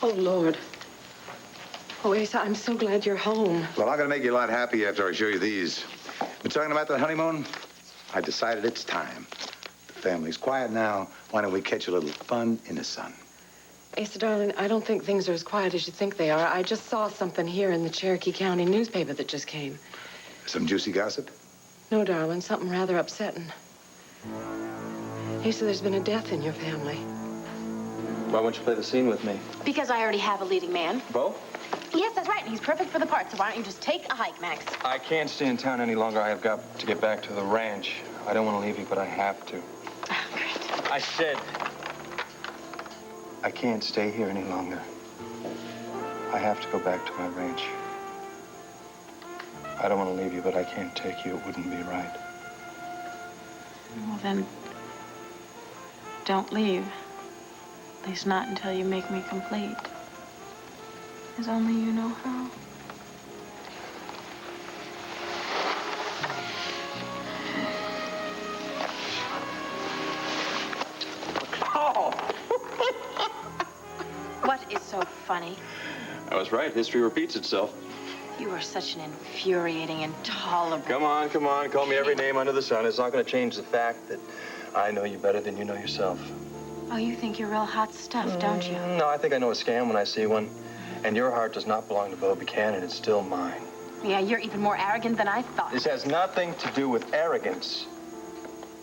Oh, Lord. Oh, Asa, I'm so glad you're home. Well, I'm going to make you a lot happier after I show you these. We're talking about that honeymoon. I decided it's time. The family's quiet now. Why don't we catch a little fun in the sun? Asa, darling, I don't think things are as quiet as you think they are. I just saw something here in the Cherokee County newspaper that just came. Some juicy gossip? No, darling, something rather upsetting. Asa, there's been a death in your family. Why won't you play the scene with me? Because I already have a leading man. Bo? Yes, that's right. He's perfect for the part, so why don't you just take a hike, Max? I can't stay in town any longer. I have got to get back to the ranch. I don't want to leave you, but I have to. Oh, great. I said I can't stay here any longer. I have to go back to my ranch. I don't want to leave you, but I can't take you. It wouldn't be right. Well, then, don't leave. At least not until you make me complete. As only you know how. Oh! What is so funny? I was right. History repeats itself. You are such an infuriating, intolerable... Come on, come on. Call me every name under the sun. It's not going to change the fact that I know you better than you know yourself. Oh, you think you're real hot stuff, don't you? No, I think I know a scam when I see one. And your heart does not belong to Bo Buchanan. It's still mine. Yeah, you're even more arrogant than I thought. This has nothing to do with arrogance.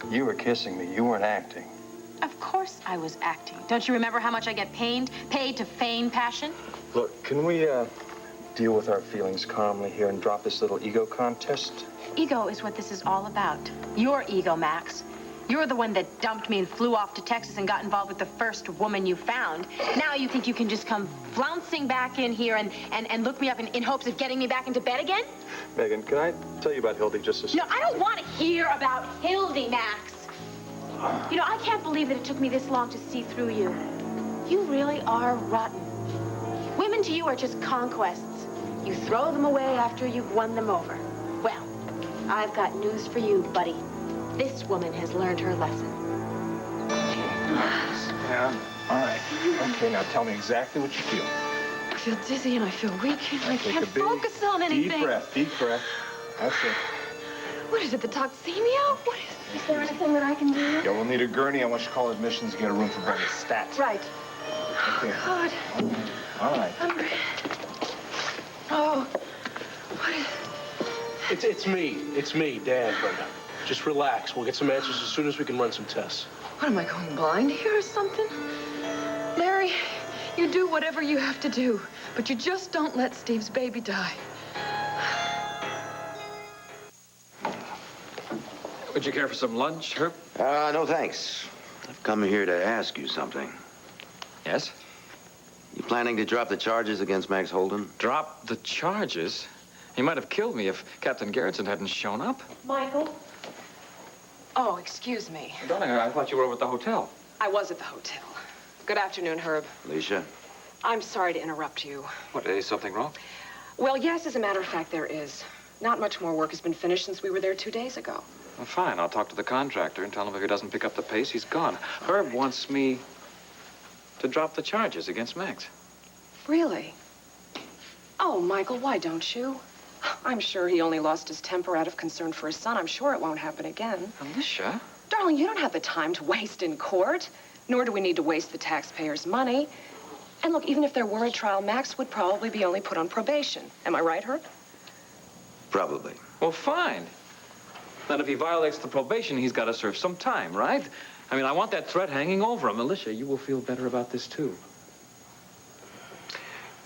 You were kissing me. You weren't acting. Of course I was acting. Don't you remember how much I get paid to feign passion? Look, can we deal with our feelings calmly here and drop this little ego contest? Ego is what this is all about. Your ego, Max. You're the one that dumped me and flew off to Texas and got involved with the first woman you found. Now you think you can just come flouncing back in here and look me up in hopes of getting me back into bed again? Megan, can I tell you about Hildy just a second? No, I don't want to hear about Hildy, Max. You know, I can't believe that it took me this long to see through you. You really are rotten. Women to you are just conquests. You throw them away after you've won them over. Well, I've got news for you, buddy. This woman has learned her lesson. Yeah, all right. Okay, now tell me exactly what you feel. I feel dizzy and I feel weak and I can't focus on anything. Deep breath. That's it. What is it, the toxemia? What is there anything that I can do? Yeah, we'll need a gurney. I want you to call admissions and get a room for Brenda Stat. Right. Okay. God. All right. Oh. What is... It's me. It's me, Dan, Brenda. Just relax. We'll get some answers as soon as we can run some tests. What, am I going blind here or something? Larry, you do whatever you have to do, but you just don't let Steve's baby die. Would you care for some lunch, Herb? No, thanks. I've come here to ask you something. Yes? You planning to drop the charges against Max Holden? Drop the charges? He might have killed me if Captain Garrettson hadn't shown up. Michael? Oh, excuse me. Darling, I thought you were over at the hotel. I was at the hotel. Good afternoon, Herb. Alicia? I'm sorry to interrupt you. What, is something wrong? Well, yes, as a matter of fact, there is. Not much more work has been finished since we were there 2 days ago. Well, fine. I'll talk to the contractor and tell him if he doesn't pick up the pace, he's gone. Herb wants me to drop the charges against Max. Really? Oh, Michael, why don't you? I'm sure he only lost his temper out of concern for his son. I'm sure it won't happen again. Alicia? Darling, you don't have the time to waste in court, nor do we need to waste the taxpayers' money. And look, even if there were a trial, Max would probably be only put on probation. Am I right, Herb? Probably. Well, fine. Then if he violates the probation, he's got to serve some time, right? I mean, I want that threat hanging over him. Alicia, you will feel better about this, too.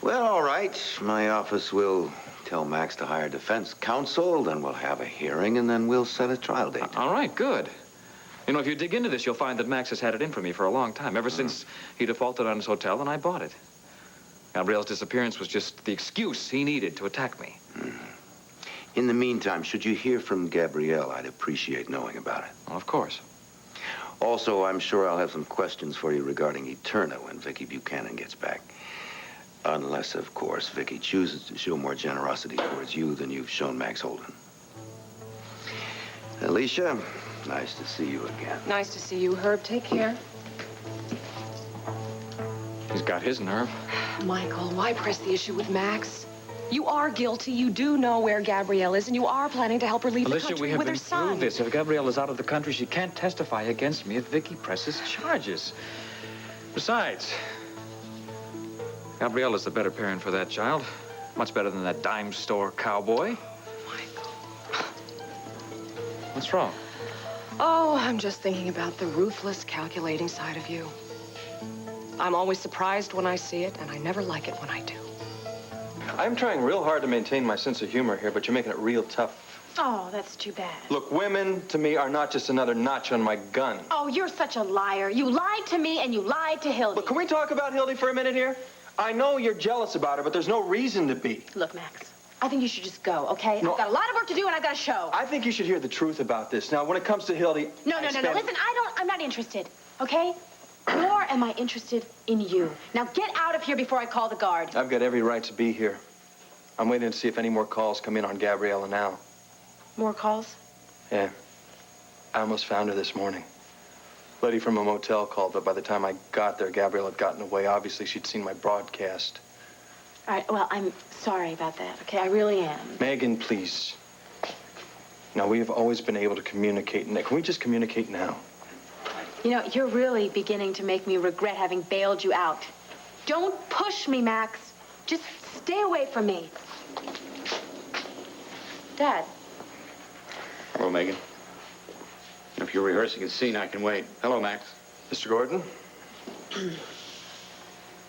Well, all right. My office will tell Max to hire defense counsel, then we'll have a hearing, and then we'll set a trial date. All right, good. You know, if you dig into this, you'll find that Max has had it in for me for a long time, ever since he defaulted on his hotel and I bought it. Gabrielle's disappearance was just the excuse he needed to attack me. In the meantime, should you hear from Gabrielle, I'd appreciate knowing about it. Well, of course. Also, I'm sure I'll have some questions for you regarding Eterna when Vicky Buchanan gets back. Unless, of course, Vicky chooses to show more generosity towards you than you've shown Max Holden. Alicia, nice to see you again. Nice to see you, Herb. Take care. He's got his nerve. Michael, why press the issue with Max? You are guilty. You do know where Gabrielle is, and you are planning to help her leave the Alicia, country we have with been her son. through this. If Gabrielle is out of the country, she can't testify against me if Vicky presses charges. Besides, Gabrielle is the better parent for that child. Much better than that dime store cowboy. Michael. What's wrong? Oh, I'm just thinking about the ruthless, calculating side of you. I'm always surprised when I see it, and I never like it when I do. I'm trying real hard to maintain my sense of humor here, but you're making it real tough. Oh, that's too bad. Look, women, to me, are not just another notch on my gun. Oh, you're such a liar. You lied to me and you lied to Hildy. Look, can we talk about Hildy for a minute here? I know you're jealous about her, but there's no reason to be. Look, Max, I think you should just go, okay? No. I've got a lot of work to do and I've got a show. I think you should hear the truth about this. Now, when it comes to Hildy... No. Listen, I'm not interested, okay? Nor am I interested in you. Now get out of here before I call the guard. I've got every right to be here. I'm waiting to see if any more calls come in on Gabriella now. More calls? Yeah. I almost found her this morning. Lady from a motel called, but by the time I got there, Gabrielle had gotten away. Obviously, she'd seen my broadcast. All right, well, I'm sorry about that, okay? I really am. Megan, please. Now, we have always been able to communicate. Can we just communicate now? You know, you're really beginning to make me regret having bailed you out. Don't push me, Max. Just stay away from me. Dad. Hello, Megan. If you're rehearsing a scene, I can wait. Hello, Max. Mr. Gordon?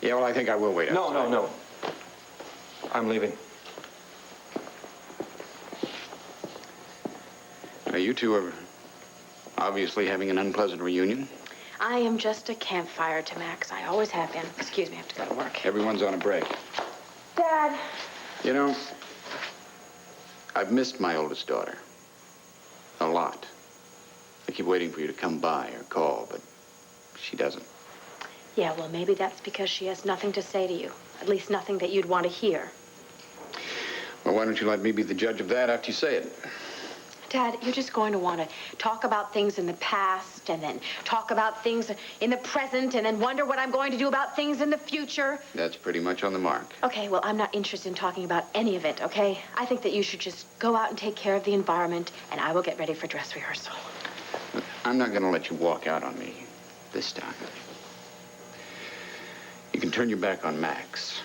Yeah, well, I think I will wait. No. I'm leaving. You two are obviously having an unpleasant reunion. I am just a campfire to Max. I always have been. Excuse me, I have to go to work. Everyone's on a break. Dad. You know, I've missed my oldest daughter. A lot. I keep waiting for you to come by or call, but she doesn't. Yeah, well, maybe that's because she has nothing to say to you. At least nothing that you'd want to hear. Well, why don't you let me be the judge of that after you say it? Dad, you're just going to want to talk about things in the past and then talk about things in the present and then wonder what I'm going to do about things in the future. That's pretty much on the mark. Okay, well, I'm not interested in talking about any of it, okay? I think that you should just go out and take care of the environment, and I will get ready for dress rehearsal. I'm not going to let you walk out on me this time. You can turn your back on Max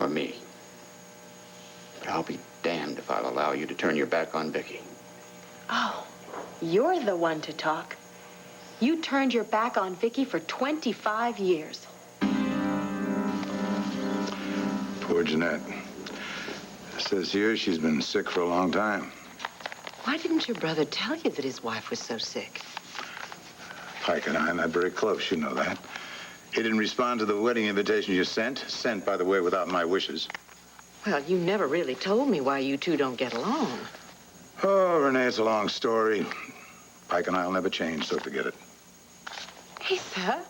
or me. But I'll be damned if I'll allow you to turn your back on Vicky. Oh, you're the one to talk. You turned your back on Vicky for 25 years. Poor Jeanette. It says here she's been sick for a long time. Why didn't your brother tell you that his wife was so sick? Pike and I are not very close, you know that. He didn't respond to the wedding invitation you sent. Sent, by the way, without my wishes. Well, you never really told me why you two don't get along. Oh, Renee, it's a long story. Pike and I will never change, so forget it. Asa,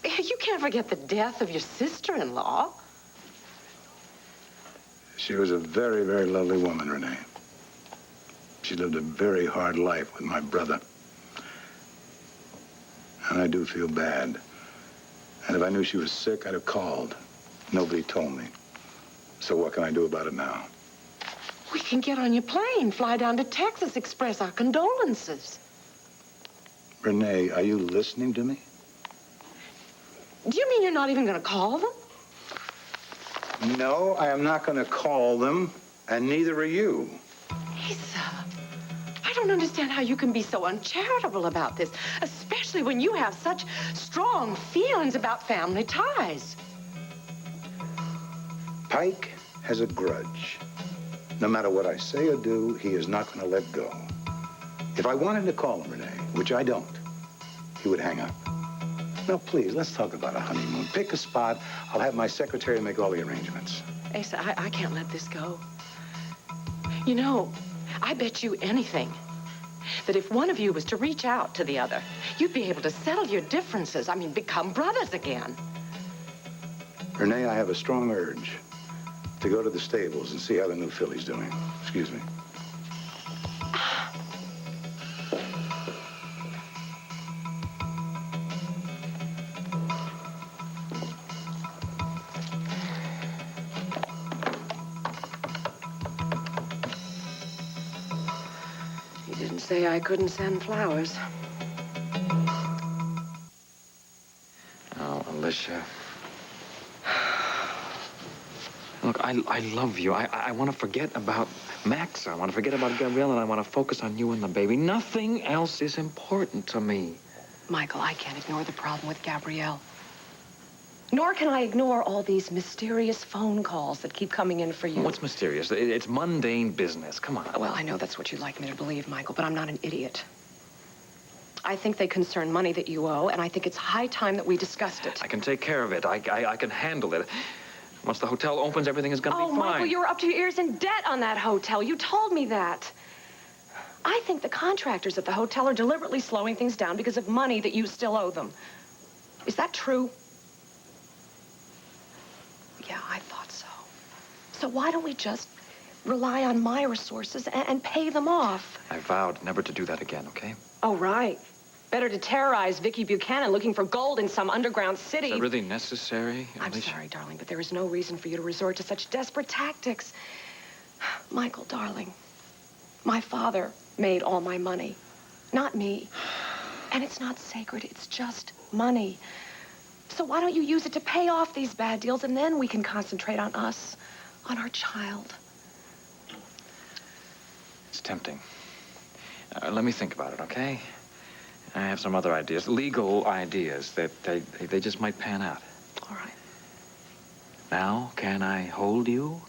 you can't forget the death of your sister-in-law. She was a very, very lovely woman, Renee. She lived a very hard life with my brother. And I do feel bad. And if I knew she was sick, I'd have called. Nobody told me. So what can I do about it now? We can get on your plane, fly down to Texas, express our condolences. Renee, are you listening to me? Do you mean you're not even going to call them? No, I am not going to call them, and neither are you. Asa, I don't understand how you can be so uncharitable about this, especially when you have such strong feelings about family ties. Pike has a grudge. No matter what I say or do, he is not going to let go. If I wanted to call him, Renee, which I don't, he would hang up. Now, please, let's talk about a honeymoon. Pick a spot. I'll have my secretary make all the arrangements. Asa, I can't let this go. You know, I bet you anything that if one of you was to reach out to the other, you'd be able to settle your differences. I mean, become brothers again. Renee, I have a strong urge to go to the stables and see how the new filly's doing. Excuse me. say I couldn't send flowers. Oh, Alicia. Look, I love you. I want to forget about Max. I want to forget about Gabrielle, and I want to focus on you and the baby. Nothing else is important to me. Michael, I can't ignore the problem with Gabrielle. Nor can I ignore all these mysterious phone calls that keep coming in for you. What's mysterious? It's mundane business. Come on. Well, I know that's what you'd like me to believe, Michael, but I'm not an idiot. I think they concern money that you owe, and I think it's high time that we discussed it. I can take care of it. I can handle it. Once the hotel opens, everything is going to be fine. Oh, Michael, you were up to your ears in debt on that hotel. You told me that. I think the contractors at the hotel are deliberately slowing things down because of money that you still owe them. Is that true? Yeah, I thought so. So why don't we just rely on my resources and pay them off? I vowed never to do that again, okay? Oh, right. Better to terrorize Vicky Buchanan looking for gold in some underground city. Is that really necessary? I'm Alicia? sorry, darling, but there is no reason for you to resort to such desperate tactics. Michael, darling, my father made all my money, not me. And it's not sacred, it's just money. So why don't you use it to pay off these bad deals, and then we can concentrate on us, on our child. It's tempting. Let me think about it, okay? I have some other ideas, legal ideas, that they just might pan out. All right. Now, can I hold you?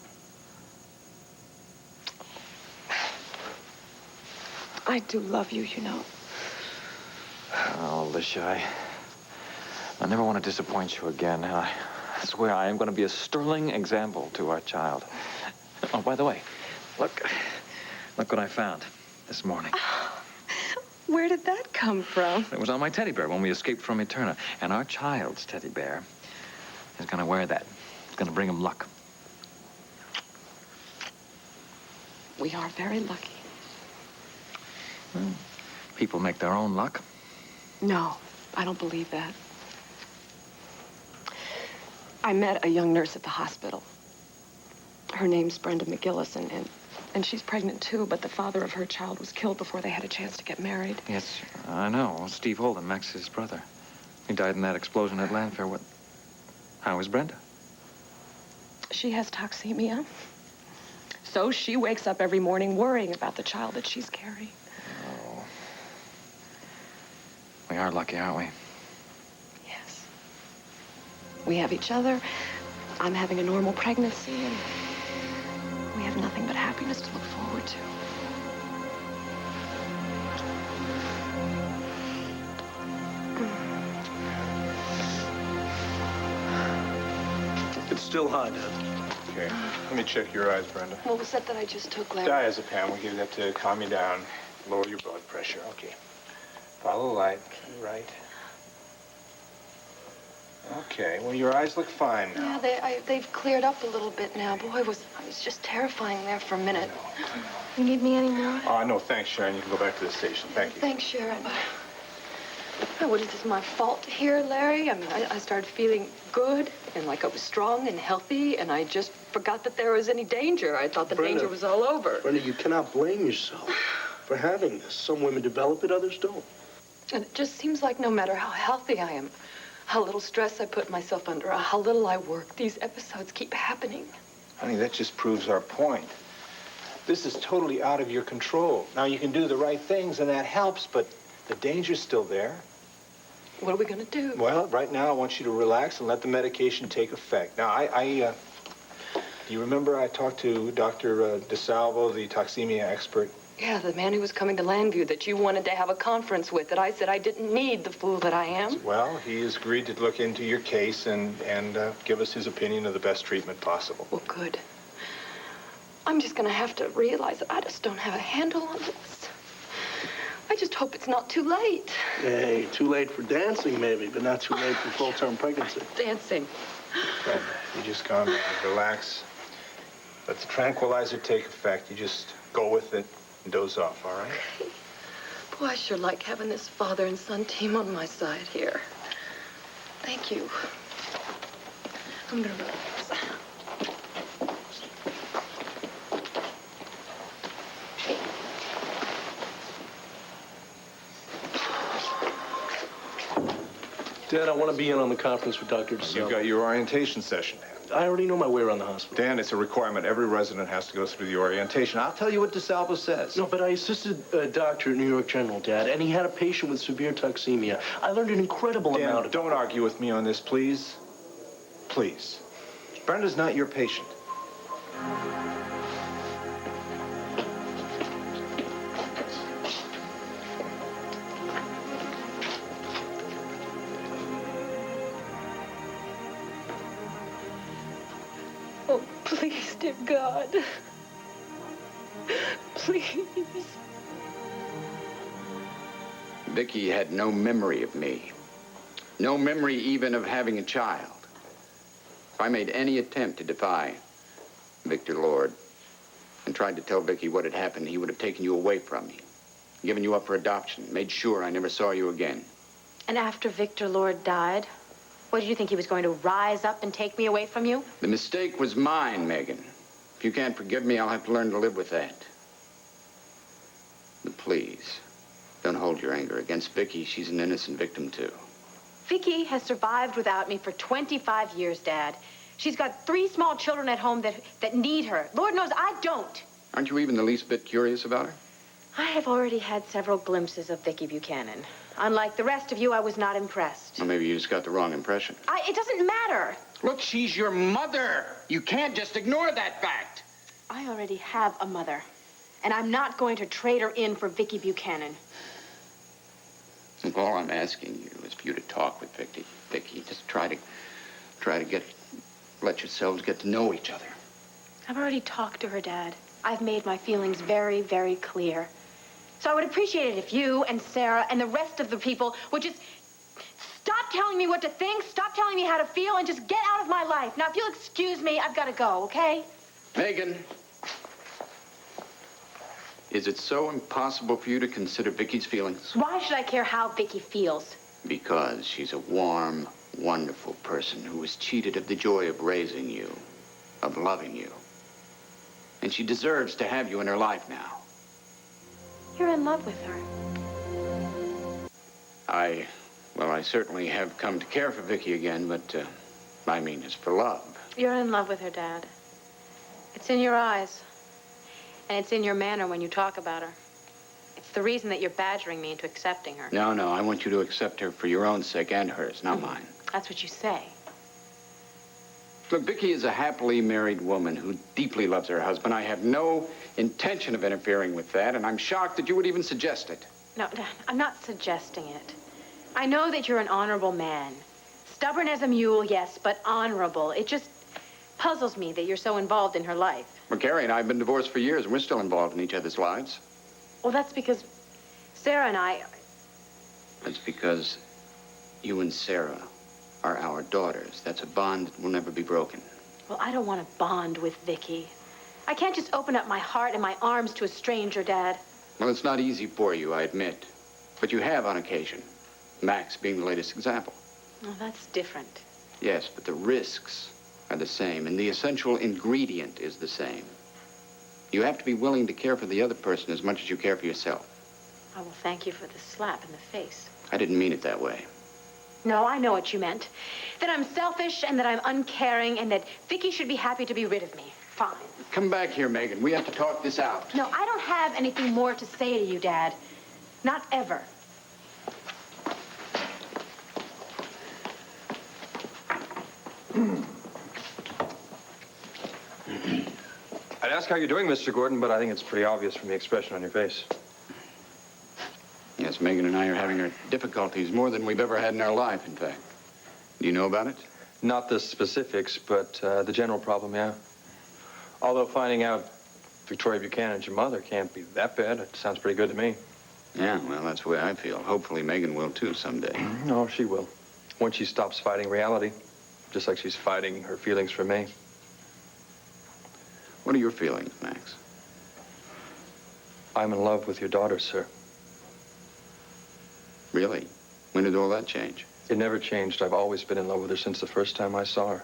I do love you, you know. Oh, Alicia, I never want to disappoint you again. I swear I am going to be a sterling example to our child. Oh, by the way, look what I found this morning. Where did that come from? It was on my teddy bear when we escaped from Eterna. And our child's teddy bear is going to wear that. It's going to bring him luck. We are very lucky. People make their own luck. No, I don't believe that. I met a young nurse at the hospital. Her name's Brenda McGillis, and she's pregnant too, but the father of her child was killed before they had a chance to get married. Yes, I know. Steve Holden, Max's brother. He died in that explosion at Landfair. How is Brenda? She has toxemia. So she wakes up every morning worrying about the child that she's carrying. Oh. We are lucky, aren't we? Yes. We have each other. I'm having a normal pregnancy, and we have nothing but happiness to look forward to. It's still hot, Dad. Okay, let me check your eyes, Brenda. What was that I just took, Larry? Diazepam, we'll give that to calm you down, lower your blood pressure. Okay. Follow the light, right. Okay, well, your eyes look fine now. Yeah, they've cleared up a little bit now. Boy, I was just terrifying there for a minute. I know. You need me anymore? No, thanks, Sharon. You can go back to the station. Thank you. Thanks, Sharon. What is this, my fault here, Larry? I mean, I started feeling good and like I was strong and healthy, and I just forgot that there was any danger. I thought the danger was all over. Brenda, you cannot blame yourself for having this. Some women develop it, others don't. And it just seems like no matter how healthy I am, how little stress I put myself under, how little I work, these episodes keep happening. Honey, that just proves our point. This is totally out of your control. Now, you can do the right things, and that helps, but the danger's still there. What are we going to do? Well, right now, I want you to relax and let the medication take effect. Now, do you remember I talked to Dr. DeSalvo, the toxemia expert? Yeah, the man who was coming to Landview that you wanted to have a conference with, that I said I didn't need, the fool that I am. Well, he has agreed to look into your case and give us his opinion of the best treatment possible. Well, good. I'm just going to have to realize that I just don't have a handle on this. I just hope it's not too late. Hey, too late for dancing, maybe, but not too late for full-term pregnancy. Dancing. Brenda, you just calm down, relax. Let the tranquilizer take effect. You just go with it and doze off, all right? Boy, I sure like having this father and son team on my side here. Thank you. I'm gonna relax. Dad, I want to be in on the conference with Dr. You've DeSalvo. got your orientation session. I already know my way around the hospital. Dan, it's a requirement. Every resident has to go through the orientation. I'll tell you what DeSalvo says. No, but I assisted a doctor at New York General, Dad, and he had a patient with severe toxemia. I learned an incredible amount Dan, of... don't argue with me on this, please. Please. Brenda's not your patient. Oh, please, dear God. Please. Vicky had no memory of me. No memory even of having a child. If I made any attempt to defy Victor Lord and tried to tell Vicky what had happened, he would have taken you away from me, given you up for adoption, made sure I never saw you again. And after Victor Lord died, what did you think he was going to rise up and take me away from you? The mistake was mine, Megan. If you can't forgive me, I'll have to learn to live with that. But please, don't hold your anger against Vicky. She's an innocent victim, too. Vicky has survived without me for 25 years, Dad. She's got 3 small children at home that need her. Lord knows I don't. Aren't you even the least bit curious about her? I have already had several glimpses of Vicky Buchanan. Unlike the rest of you, I was not impressed. Well, maybe you just got the wrong impression. It doesn't matter. Look, she's your mother. You can't just ignore that fact. I already have a mother, and I'm not going to trade her in for Vicky Buchanan. All I'm asking you is for you to talk with Vicky. Vicky, just try to let yourselves get to know each other. I've already talked to her, Dad. I've made my feelings very, very clear. So I would appreciate it if you and Sarah and the rest of the people would just stop telling me what to think, stop telling me how to feel, and just get out of my life. Now, if you'll excuse me, I've got to go, okay? Megan, is it so impossible for you to consider Vicky's feelings? Why should I care how Vicky feels? Because she's a warm, wonderful person who was cheated of the joy of raising you, of loving you. And she deserves to have you in her life now. You're in love with her. I certainly have come to care for Vicky again, but I mean it's for love. You're in love with her, Dad. It's in your eyes. And it's in your manner when you talk about her. It's the reason that you're badgering me into accepting her. No, I want you to accept her for your own sake and hers, not mine. That's what you say. Look, Vicky is a happily married woman who deeply loves her husband. I have no intention of interfering with that, and I'm shocked that you would even suggest it. No, Dad, I'm not suggesting it. I know that you're an honorable man. Stubborn as a mule, yes, but honorable. It just puzzles me that you're so involved in her life. Well, Carrie and I have been divorced for years, and we're still involved in each other's lives. Well, that's because Sarah and I... That's because you and Sarah are our daughters. That's a bond that will never be broken. Well, I don't want to bond with Vicky. I can't just open up my heart and my arms to a stranger, Dad. Well, it's not easy for you, I admit. But you have on occasion. Max being the latest example. Well, that's different. Yes, but the risks are the same, and the essential ingredient is the same. You have to be willing to care for the other person as much as you care for yourself. I will thank you for the slap in the face. I didn't mean it that way. No, I know what you meant. That I'm selfish and that I'm uncaring and that Vicky should be happy to be rid of me. Fine. Come back here, Megan. We have to talk this out. No, I don't have anything more to say to you, Dad. Not ever. I'd ask how you're doing, Mr. Gordon, but I think it's pretty obvious from the expression on your face. Yes, Megan and I are having our difficulties more than we've ever had in our life, in fact. Do you know about it? Not the specifics, but the general problem, yeah. Although finding out Victoria Buchanan's your mother can't be that bad. It sounds pretty good to me. Yeah, well, that's the way I feel. Hopefully Megan will, too, someday. No, she will. Once she stops fighting reality, just like she's fighting her feelings for me. What are your feelings, Max? I'm in love with your daughter, sir. Really? When did all that change? It never changed. I've always been in love with her since the first time I saw her.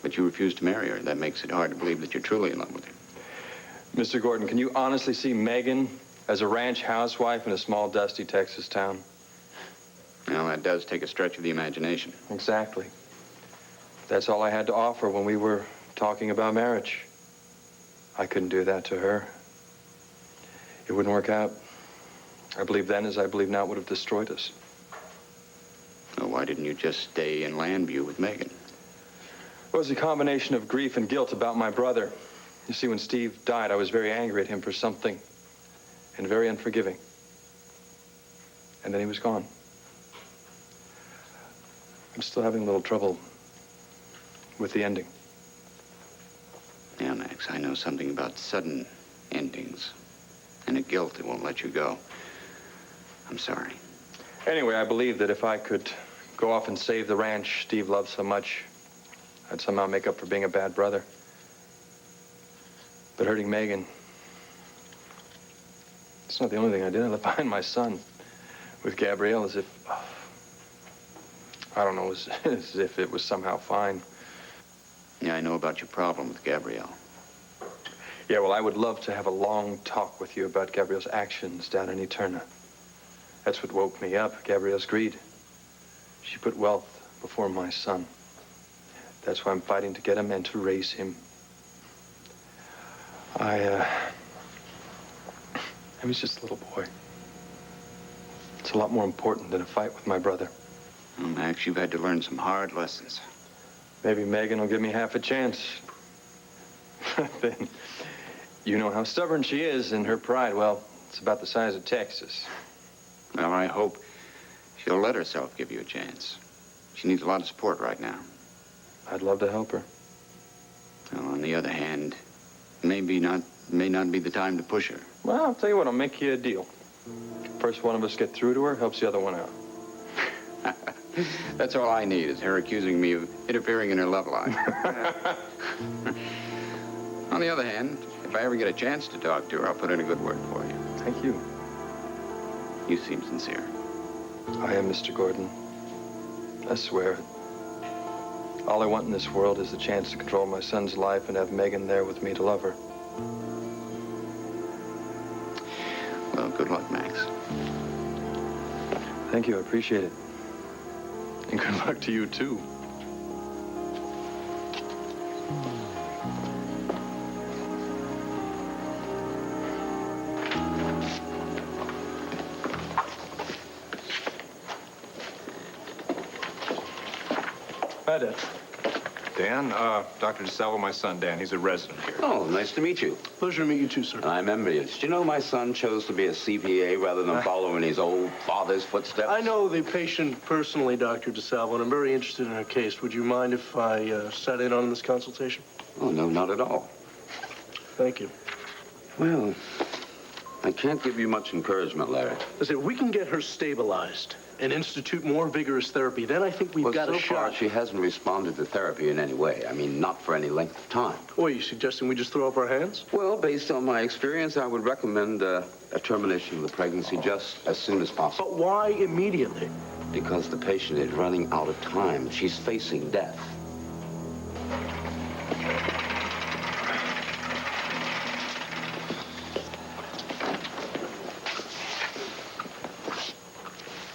But you refused to marry her. That makes it hard to believe that you're truly in love with her. Mr. Gordon, can you honestly see Megan as a ranch housewife in a small, dusty Texas town? Now, that does take a stretch of the imagination. Exactly. That's all I had to offer when we were talking about marriage. I couldn't do that to her. It wouldn't work out. I believe then, as I believe now, it would have destroyed us. Well, why didn't you just stay in Landview with Megan? It was a combination of grief and guilt about my brother. You see, when Steve died, I was very angry at him for something, and very unforgiving. And then he was gone. I'm still having a little trouble with the ending. Yeah, Max, I know something about sudden endings and a guilt that won't let you go. I'm sorry. Anyway, I believe that if I could go off and save the ranch Steve loved so much, I'd somehow make up for being a bad brother. But hurting Megan, it's not the only thing I did. I left behind my son with Gabrielle as if, I don't know, as if it was somehow fine. Yeah, I know about your problem with Gabrielle. Yeah, well, I would love to have a long talk with you about Gabrielle's actions down in Eterna. That's what woke me up, Gabrielle's greed. She put wealth before my son. That's why I'm fighting to get him and to raise him. I was just a little boy. It's a lot more important than a fight with my brother. Well, Max, you've had to learn some hard lessons. Maybe Megan will give me half a chance. Then, you know how stubborn she is, and her pride, well, it's about the size of Texas. Well, I hope she'll let herself give you a chance. She needs a lot of support right now. I'd love to help her. Well, on the other hand, may not be the time to push her. Well, I'll tell you what, I'll make you a deal. First one of us get through to her, helps the other one out. That's all I need, is her accusing me of interfering in her love life. On the other hand, if I ever get a chance to talk to her, I'll put in a good word for you. Thank you. You seem sincere. I am, Mr. Gordon. I swear it. All I want in this world is the chance to control my son's life and have Megan there with me to love her. Well, good luck, Max. Thank you, I appreciate it. And good luck to you, too. Hi, Dad. Dan, Dr. DeSalvo, my son, Dan. He's a resident here. Oh, nice to meet you. Pleasure to meet you too, sir. I'm envious. Do you know my son chose to be a CPA rather than follow in his old father's footsteps? I know the patient personally, Dr. DeSalvo, and I'm very interested in her case. Would you mind if I sat in on this consultation? Oh, no, not at all. Thank you. Well, I can't give you much encouragement, Larry. Listen, if we can get her stabilized and institute more vigorous therapy, then I think we've got a so shot. far, she hasn't responded to therapy in any way. I mean, not for any length of time. What, are you suggesting we just throw up our hands? Well, based on my experience, I would recommend a termination of the pregnancy just as soon as possible. But why immediately? Because the patient is running out of time. She's facing death.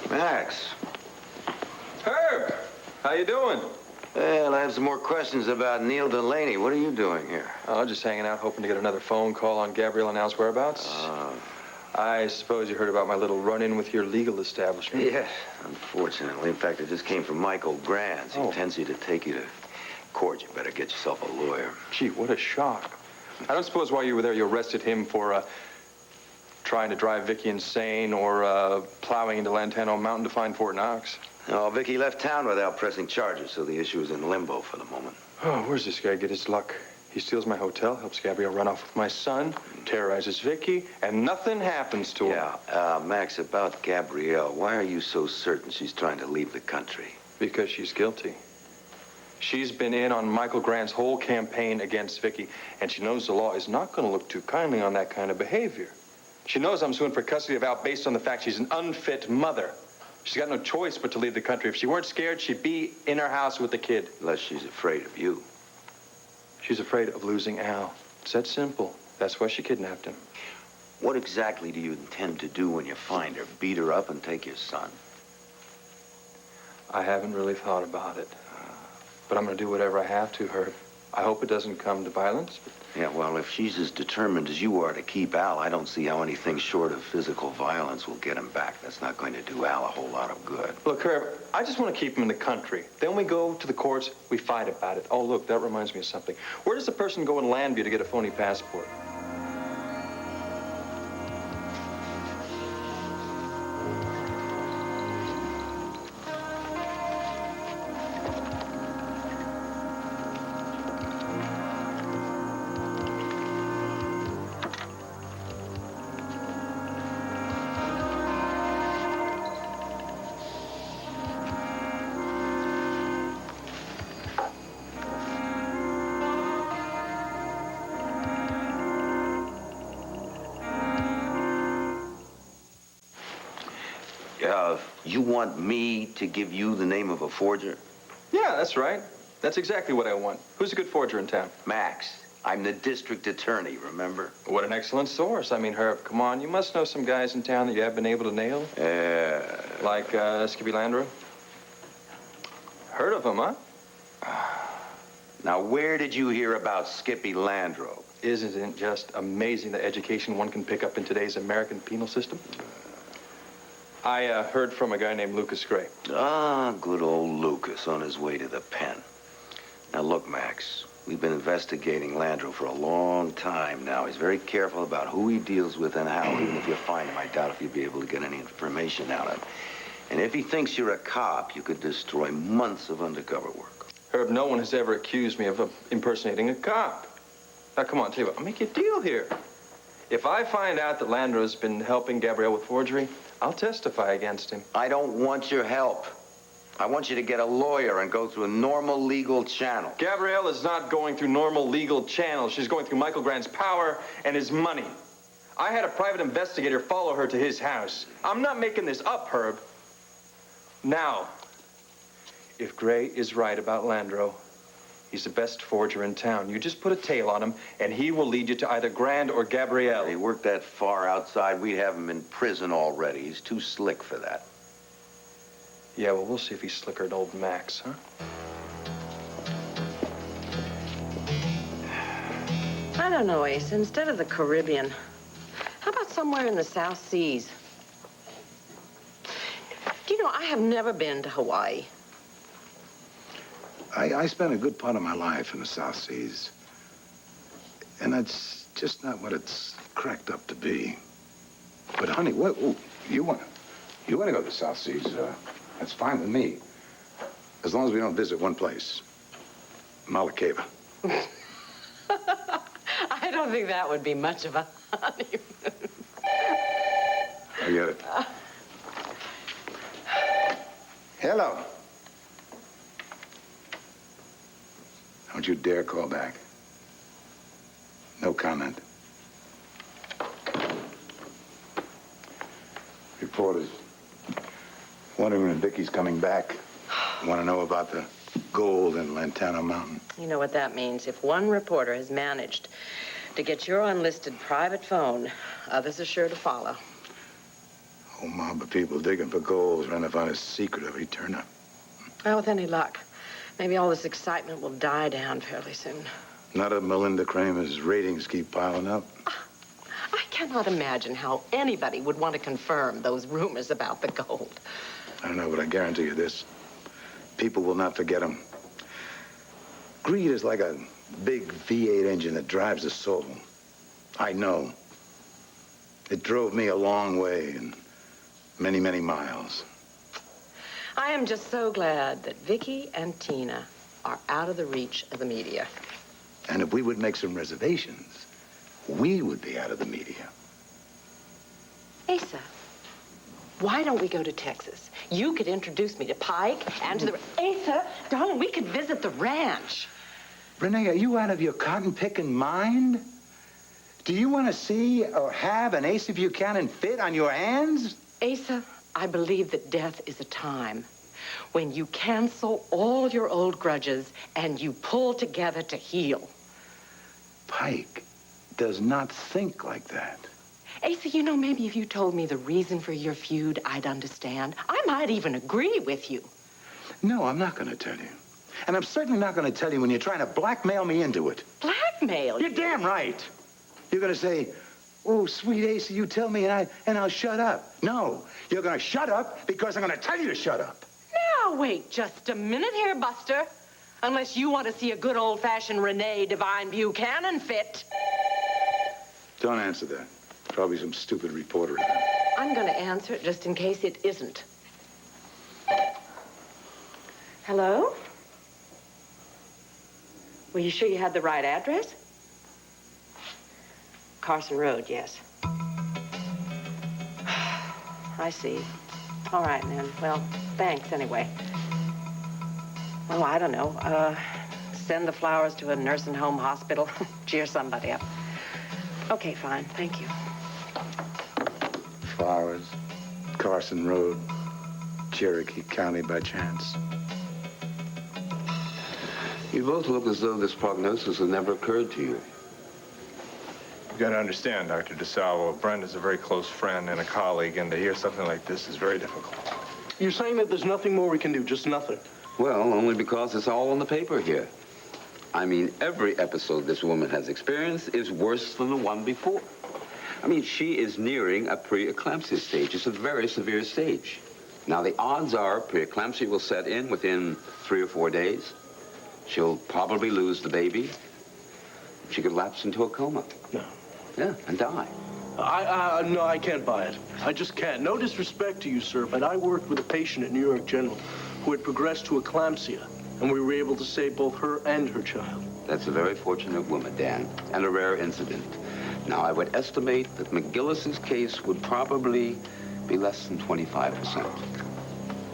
Max. Herb, how you doing? Well, I have some more questions about Neil Delaney. What are you doing here? Oh, just hanging out, hoping to get another phone call on Gabrielle and Al's whereabouts. I suppose you heard about my little run-in with your legal establishment. Yes, unfortunately. In fact, it just came from Michael Grants. He intends you to take you to court. You better get yourself a lawyer. Gee, what a shock. I don't suppose while you were there, you arrested him for trying to drive Vicky insane or plowing into Lantano Mountain to find Fort Knox. No, Vicky left town without pressing charges, so the issue is in limbo for the moment. Oh, where's this guy get his luck? He steals my hotel, helps Gabrielle run off with my son, terrorizes Vicky, and nothing happens to him. Yeah, Max, about Gabrielle, why are you so certain she's trying to leave the country? Because she's guilty. She's been in on Michael Grant's whole campaign against Vicky, and she knows the law is not going to look too kindly on that kind of behavior. She knows I'm suing for custody of Al based on the fact she's an unfit mother. She's got no choice but to leave the country. If she weren't scared, she'd be in her house with the kid. Unless she's afraid of you. She's afraid of losing Al. It's that simple. That's why she kidnapped him. What exactly do you intend to do when you find her? Beat her up and take your son? I haven't really thought about it. But I'm going to do whatever I have to, Herb. I hope it doesn't come to violence. But... Yeah, well, if she's as determined as you are to keep Al, I don't see how anything short of physical violence will get him back. That's not going to do Al a whole lot of good. Look, Herb, I just want to keep him in the country. Then we go to the courts, we fight about it. Oh, look, that reminds me of something. Where does a person go in Landview to get a phony passport? You want me to give you the name of a forger? Yeah, that's right. That's exactly what I want. Who's a good forger in town? Max. I'm the district attorney, remember? What an excellent source. I mean, Herb, come on. You must know some guys in town that you have been able to nail. Like Skippy Landreau? Heard of him, huh? Now, where did you hear about Skippy Landreau? Isn't it just amazing the education one can pick up in today's American penal system? I heard from a guy named Lucas Gray. Ah, good old Lucas on his way to the pen. Now, look, Max, we've been investigating Landreau for a long time now. He's very careful about who he deals with and how. Even if you find him, I doubt if you'll be able to get any information out of him. And if he thinks you're a cop, you could destroy months of undercover work. Herb, no one has ever accused me of impersonating a cop. Now, come on, tell you what, I'll make you a deal here. If I find out that Landreau's been helping Gabrielle with forgery, I'll testify against him. I don't want your help. I want you to get a lawyer and go through a normal legal channel. Gabrielle is not going through normal legal channels. She's going through Michael Grant's power and his money. I had a private investigator follow her to his house. I'm not making this up, Herb. Now, if Gray is right about Landreau, he's the best forger in town. You just put a tail on him, and he will lead you to either Grand or Gabrielle. He worked that far outside, we'd have him in prison already. He's too slick for that. Yeah, well, we'll see if he's slicker than old Max, huh? I don't know, Ace. Instead of the Caribbean, how about somewhere in the South Seas? Do you know, I have never been to Hawaii. I spent a good part of my life in the South Seas. And that's just not what it's cracked up to be. But, honey, what? Ooh, you want to go to the South Seas? That's fine with me. As long as we don't visit one place. Malacava. I don't think that would be much of a honeymoon. I get it. Hello. Don't you dare call back. No comment. Reporters wondering if Vicky's coming back. Want to know about the gold in Lantana Mountain. You know what that means. If one reporter has managed to get your unlisted private phone, others are sure to follow. Whole mob of people digging for gold, trying to find a secret of Eterna. Well, with any luck, maybe all this excitement will die down fairly soon. Not if Melinda Kramer's ratings keep piling up. I cannot imagine how anybody would want to confirm those rumors about the gold. I don't know, but I guarantee you this. People will not forget them. Greed is like a big V8 engine that drives the soul. I know. It drove me a long way and many, many miles. I am just so glad that Vicky and Tina are out of the reach of the media. And if we would make some reservations, we would be out of the media. Asa, why don't we go to Texas? You could introduce me to Pike and to the... Asa, darling, we could visit the ranch. Renee, are you out of your cotton-picking mind? Do you want to see or have an Asa Buchanan fit on your hands? Asa, I believe that death is a time when you cancel all your old grudges and you pull together to heal. Pike does not think like that. Asa, you know, maybe if you told me the reason for your feud, I'd understand. I might even agree with you. No, I'm not going to tell you. And I'm certainly not going to tell you when you're trying to blackmail me into it. Blackmail? You're damn right. You're going to say, oh, sweet Ace, you tell me and I'll shut up. No, you're going to shut up because I'm going to tell you to shut up. Now, wait just a minute here, Buster. Unless you want to see a good old-fashioned Renee Devine Buchanan fit. Don't answer that. Probably some stupid reporter. I'm going to answer it just in case it isn't. Hello? Were you sure you had the right address? Carson Road, yes. I see. All right, then. Well, thanks anyway. Oh, I don't know. Send the flowers to a nursing home, hospital. Cheer somebody up. Okay, fine. Thank you. Flowers, Carson Road, Cherokee County by chance. You both look as though this prognosis had never occurred to you. You've got to understand, Dr. DeSalvo, Brenda's a very close friend and a colleague, and to hear something like this is very difficult. You're saying that there's nothing more we can do, just nothing? Well, only because it's all on the paper here. I mean, every episode this woman has experienced is worse than the one before. I mean, she is nearing a preeclampsia stage. It's a very severe stage. Now, the odds are preeclampsia will set in within 3 or 4 days. She'll probably lose the baby. She could lapse into a coma. No. Yeah, and die. No, I can't buy it. I just can't. No disrespect to you, sir, but I worked with a patient at New York General who had progressed to eclampsia, and we were able to save both her and her child. That's a very fortunate woman, Dan, and a rare incident. Now, I would estimate that McGillis's case would probably be less than 25%.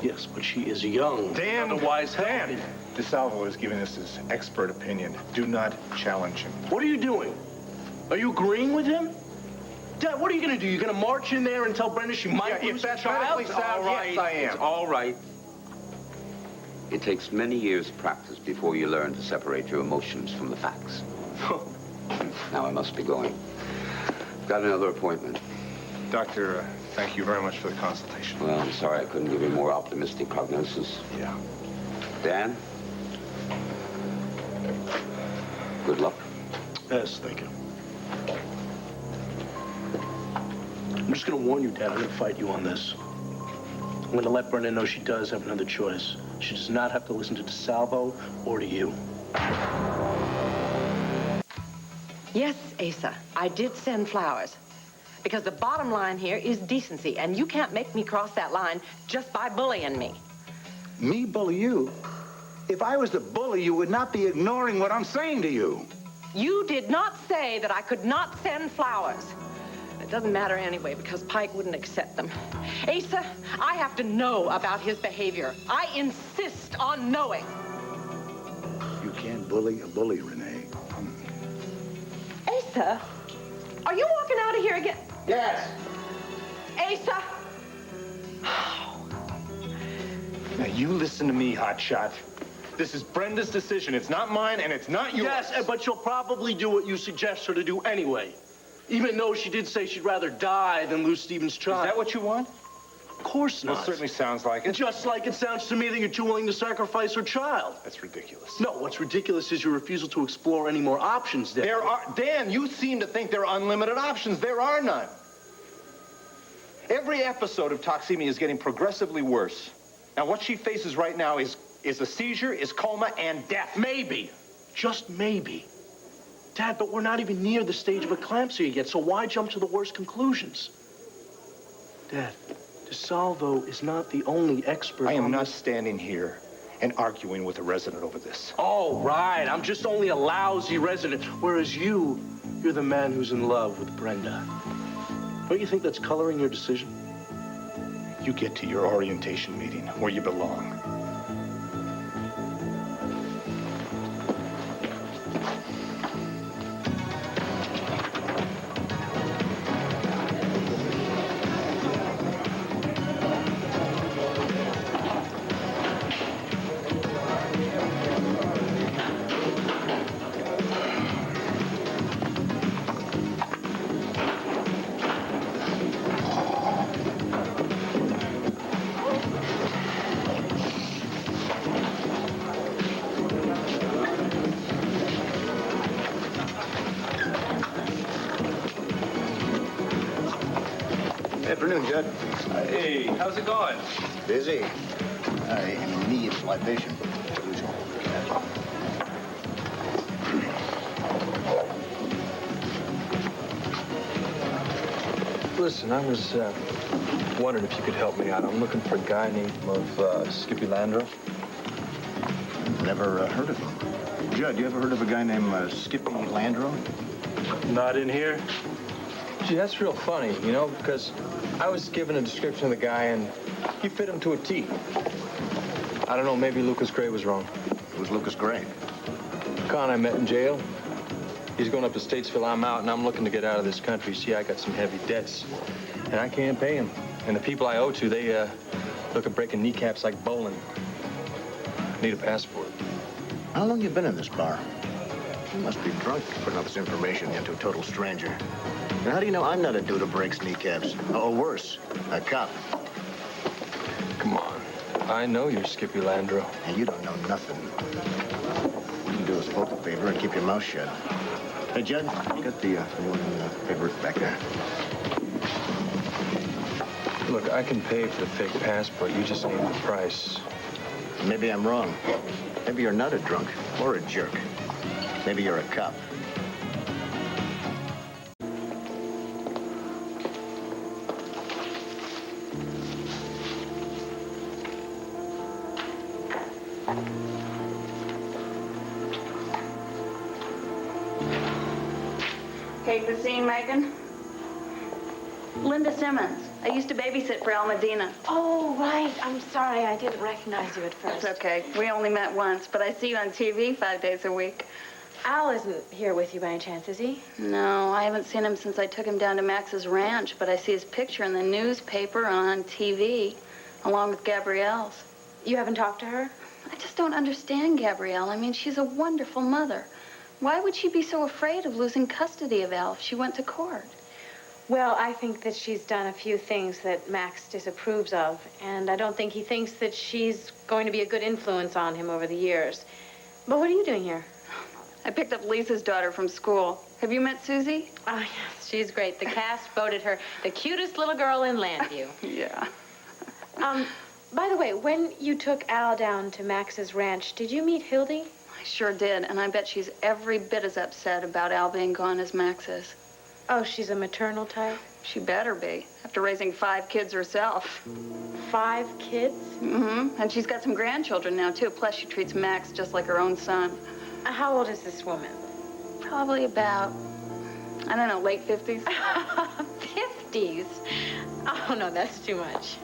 Yes, but she is young. Dan! Otherwise healthy. DeSalvo is giving us his expert opinion. Do not challenge him. What are you doing? Are you agreeing with him? Dad, what are you going to do? You're going to march in there and tell Brenda she might lose her child? All right, yes, I am. It's all right. It takes many years of practice before you learn to separate your emotions from the facts. Now I must be going. Got another appointment. Doctor, thank you very much for the consultation. Well, I'm sorry I couldn't give you a more optimistic prognosis. Yeah. Dan? Good luck. Yes, thank you. I'm just going to warn you, Dad. I'm going to fight you on this. I'm going to let Brenda know she does have another choice. She does not have to listen to DeSalvo or to you. Yes, Asa, I did send flowers. Because the bottom line here is decency, and you can't make me cross that line just by bullying me. Me bully you? If I was to bully, you would not be ignoring what I'm saying to you. You did not say that I could not send flowers. It doesn't matter anyway, because Pike wouldn't accept them. Asa, I have to know about his behavior. I insist on knowing. You can't bully a bully, Renee. Asa, are you walking out of here again? Yes. Asa! Now, you listen to me, hotshot. This is Brenda's decision. It's not mine, and it's not yours. Yes, but she'll probably do what you suggest her to do anyway. Even though she did say she'd rather die than lose Stephen's child. Is that what you want? Of course not. Well, it certainly sounds like it. Just like it sounds to me that you're too willing to sacrifice her child. That's ridiculous. No, what's ridiculous is your refusal to explore any more options, Dan. Dan, you seem to think there are unlimited options. There are none. Every episode of toxemia is getting progressively worse. Now, what she faces right now is a seizure, is coma, and death. Maybe. Just maybe. Dad, but we're not even near the stage of eclampsia yet, so why jump to the worst conclusions? Dad, DeSalvo is not the only expert. I am not standing here and arguing with a resident over this. Oh, right. I'm just only a lousy resident, whereas you're the man who's in love with Brenda. Don't you think that's coloring your decision? You get to your orientation meeting where you belong. afternoon, Judd. Hey, how's it going? Busy. I am in need of libation. Listen, I was wondering if you could help me out. I'm looking for a guy named Skippy Landro. Never heard of him. Judd, you ever heard of a guy named Skippy Landro? Not in here? Gee, that's real funny, you know, because I was given a description of the guy, and he fit him to a T. I don't know, maybe Lucas Gray was wrong. Who's Lucas Gray? Con I met in jail. He's going up to Statesville, I'm out, and I'm looking to get out of this country. See, I got some heavy debts, and I can't pay him. And the people I owe to, they look at breaking kneecaps like bowling. Need a passport. How long you been in this bar? You must be drunk putting all this information into a total stranger. Now, how do you know I'm not a dude who breaks kneecaps? Or worse, a cop. Come on. I know you're Skippy Landro. And you don't know nothing. What you can do is poke a favor and keep your mouth shut. Hey, Judd, you got the morning paper back there. Look, I can pay for the fake passport. You just need the price. Maybe I'm wrong. Maybe you're not a drunk or a jerk. Maybe you're a cop. Take the scene, Megan. Linda Simmons. I used to babysit for Al Medina. Oh, right. I'm sorry. I didn't recognize you at first. It's okay. We only met once, but I see you on TV 5 days a week. Al isn't here with you by any chance, is he? No, I haven't seen him since I took him down to Max's ranch, but I see his picture in the newspaper on TV, along with Gabrielle's. You haven't talked to her? I just don't understand Gabrielle. I mean, she's a wonderful mother. Why would she be so afraid of losing custody of Al if she went to court? Well, I think that she's done a few things that Max disapproves of, and I don't think he thinks that she's going to be a good influence on him over the years. But what are you doing here? I picked up Lisa's daughter from school. Have you met Susie? Oh, yes, she's great. The cast voted her the cutest little girl in Landview. Yeah. By the way, when you took Al down to Max's ranch, did you meet Hildy? I sure did, and I bet she's every bit as upset about Al being gone as Max is. Oh, she's a maternal type? She better be, after raising 5 kids herself. 5 kids? Mm-hmm. And she's got some grandchildren now, too. Plus, she treats Max just like her own son. How old is this woman? Probably about, I don't know, late 50s. 50s? Oh, no, that's too much.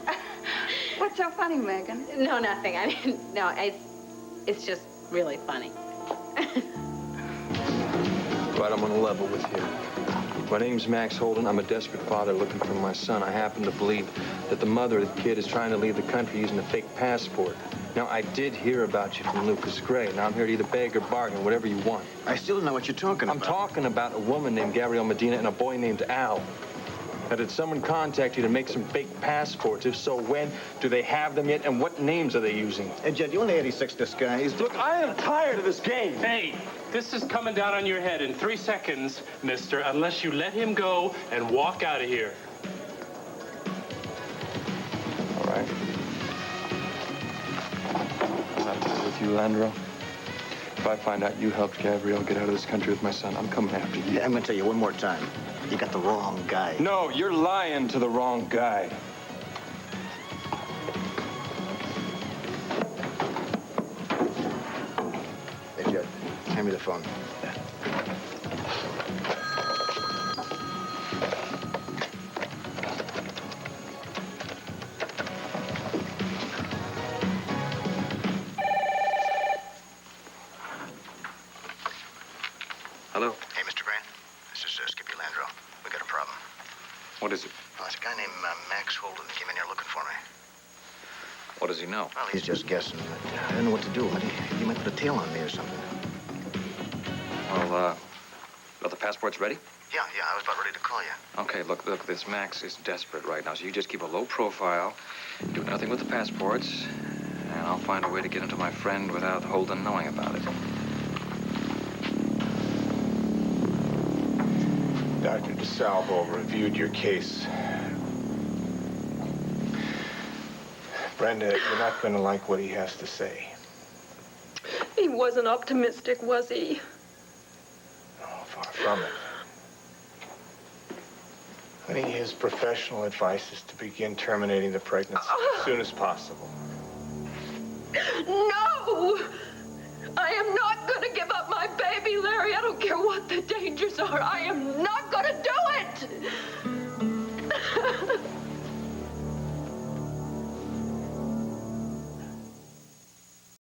What's so funny, Megan? No, nothing. I mean, no, it's just really funny. Right, I'm on a level with you. My name's Max Holden. I'm a desperate father looking for my son. I happen to believe that the mother of the kid is trying to leave the country using a fake passport. Now, I did hear about you from Lucas Gray. Now, I'm here to either beg or bargain, whatever you want. I still don't know what you're talking about. I'm talking about a woman named Gabrielle Medina and a boy named Al. Now, did someone contact you to make some fake passports? If so, when? Do they have them yet? And what names are they using? Hey, Judd, you only 86 disguised. Look, I am tired of this game. Hey, this is coming down on your head in 3 seconds, mister, unless you let him go and walk out of here. All right. I'm not done with you, Landro. If I find out you helped Gabrielle get out of this country with my son, I'm coming after you. Yeah, I'm gonna tell you one more time. You got the wrong guy. No, you're lying to the wrong guy. Hey, Judd, hand me the phone. Hello? Hey, Mr. Grant. This is Skippy Landro. We got a problem. What is it? Oh, it's a guy named Max Holden that came in here looking for me. What does he know? Well, he's just guessing. I don't know what to do. He might put a tail on me or something. Well, are the passports ready? Yeah, I was about ready to call you. Okay, look, this Max is desperate right now, so you just keep a low profile, do nothing with the passports, and I'll find a way to get into my friend without Holden knowing about it. Dr. DeSalvo reviewed your case. Brenda, you're not going to like what he has to say. He wasn't optimistic, was he? No, far from it. Honey, his professional advice is to begin terminating the pregnancy as soon as possible. No! I am not going to give up my baby, Larry. I don't care what the dangers are. I am not going to do it!